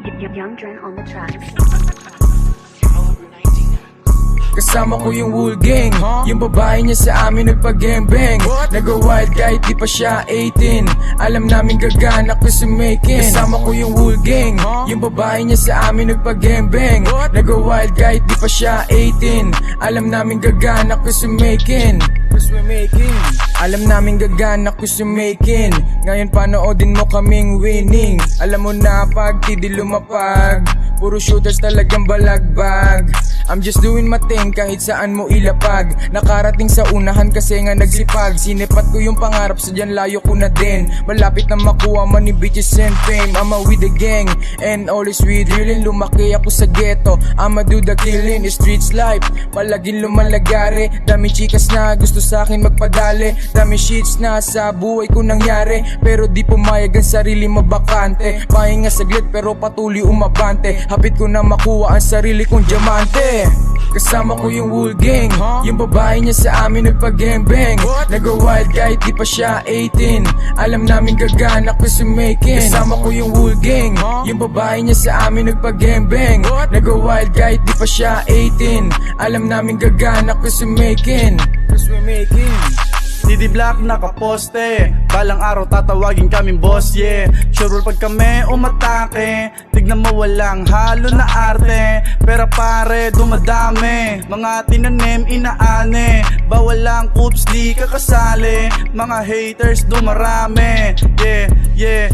Young Dren on the tracks. Kasama ko yung whole gang, yung babae niya sa amin nagpa-gangbang. Nag-wild kahit di pa siya 18. Alam namin gagana ko sa making. Kasama ko yung whole gang, yung babae niya sa amin nagpa-gangbang. Nag-wild kahit di pa siya 18. Alam namin gagana ko sa making. Alam namin gagana ko sa making. Ngayon panoodin mo kaming winning. Alam mo na pag di lumapag, puro shooters talagang balagbag. I'm just doing my thing kahit saan mo ilapag. Nakarating sa unahan kasi nga nagsipag. Sinipat ko yung pangarap sa dyan layo ko na din. Malapit na makuha money, bitches and fame. I'ma with the gang and always with drilling. Lumaki ako sa ghetto, I'ma do the killing. Streets life, palaging lumalagari. Dami chikas na gusto sa akin magpadali. Dami shits na sa buhay ko nangyari, pero di pumayag ang sarili mabakante. Pahinga saglit pero patuloy umabante. Hapit ko na makuha ang sarili kong diamante. Kasama ko yung whole gang, yung babae niya sa amin nagpa-gangbang. Nag-wild kahit di pa siya 18. Alam namin gagana ko sa making. Kasama ko yung whole gang, yung babae niya sa amin nagpa-gangbang. Nag-wild kahit di pa siya 18. Alam namin gagana ko sa making. Didi Black nakaposte, balang araw tatawagin kaming boss, yeah. Sure pag kami umatake, tignan mo walang halo na arte. Pero pare dumadami, mga tinanim inaane. Bawal lang coops di kakasali, mga haters dumarami. Yeah,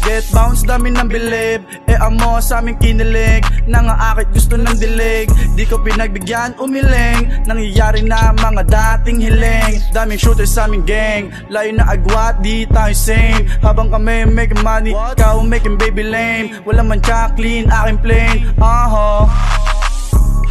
get bounce dami ng bilib. Amo sa aming kinilig, nangaakit gusto ng dilig. Di ko pinagbigyan umiling, nangyayari na mga dating hiling. Daming shooters sa aming gang, layo na agwat, di tayo same. Habang kami making money, ikaw making baby lame. Wala man ka clean, aking plain.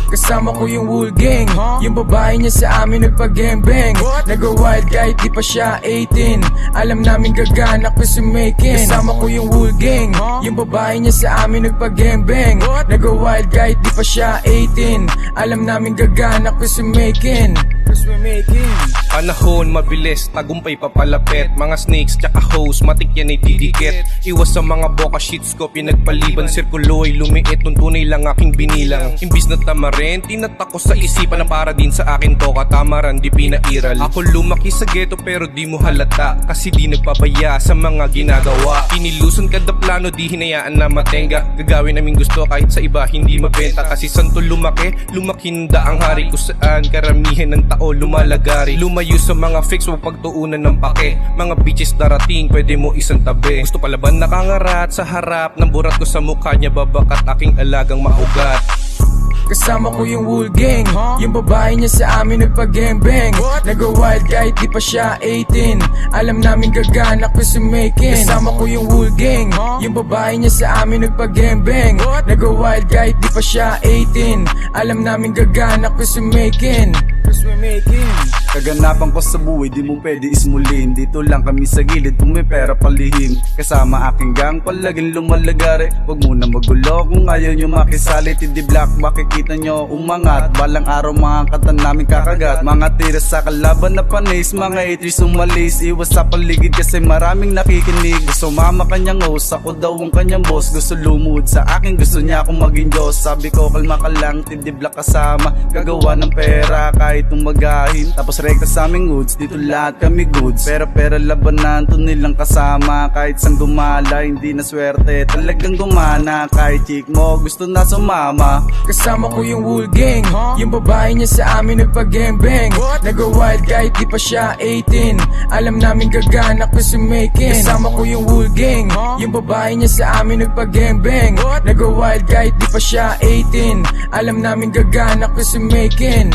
Kasama ko yung whole gang, yung babae niya sa amin nagpa-gangbang. Nag-wild kahit di pa siya 18. Alam namin gagana ko sa making. Kasama ko yung whole gang, yung babae niya sa amin nagpa-gangbang. Nag-wild kahit di pa siya 18. Alam namin gagana ko sa making. Panahon mabilis, tagumpay papalapit. Mga snakes tsaka hoes, matik yan ay didikit. Iwas sa mga boka shits ko, pinagpaliban. Sirkulo ay lumiit, nung tunay lang aking binilang. Imbis na tama rin, tinatak ko sa isipan na para din sa akin to katamaran, di pinairal. Ako lumaki sa ghetto pero di mo halata, kasi di nagpapaya sa mga ginagawa. Piniluson kada plano, di hinayaan na matenga. Gagawin namin gusto kahit sa iba hindi mabenta. Kasi santo lumaki, lumakinda ang hari kung saan karamihan ng tao lumalagari. Lumayo sa mga fix, huwag pagtuunan ng pake. Mga bitches darating, pwede mo isang tabi. Gusto palaban nakangarat sa harap, ng burat ko sa mukha niya, babakat aking alagang maugat. Kasama ko yung whole gang, yung babae niya sa amin nagpa-gangbang. Nag-wild kahit di pa siya 18. Alam namin gagana ko sa making. Kasama ko yung whole gang, yung babae niya sa amin nagpa-gangbang. Nag-wild kahit di pa siya 18. Alam namin gagana ko sa making. Kaganapan ko sa buhay, di mo pwede ismulin. Dito lang kami sa gilid, kung may pera palihim. Kasama aking gang, palaging lumalagari. Huwag muna magulo kung ayaw nyo makisali. Didi Black, makikita nyo umangat. Balang araw mga kata namin kakagat. Mga tira sa kalaban na panis, mga haters umalis. Iwas sa paligid kasi maraming nakikinig. Gusto mama kanyang host, ako daw ang kanyang boss. Gusto lumud sa akin, gusto niya akong maging Diyos. Sabi ko kalma ka lang, Didi Black kasama. Gagawa ng pera kahit umagahin. Tapos rekta sa aming goods, dito lahat kami goods. Pera labanan, to nilang kasama. Kahit sang gumala, hindi na swerte. Talagang gumana, kahit chick mo gusto na sumama. Kasama ko yung whole gang, yung babae niya sa amin nagpa-gangbang. Nag-wild kahit di pa siya 18. Alam namin gagana ko sa making. Kasama ko yung whole gang, yung babae niya sa amin nagpa-gangbang. Nag-wild kahit di pa siya 18. Alam namin gagana ko sa making.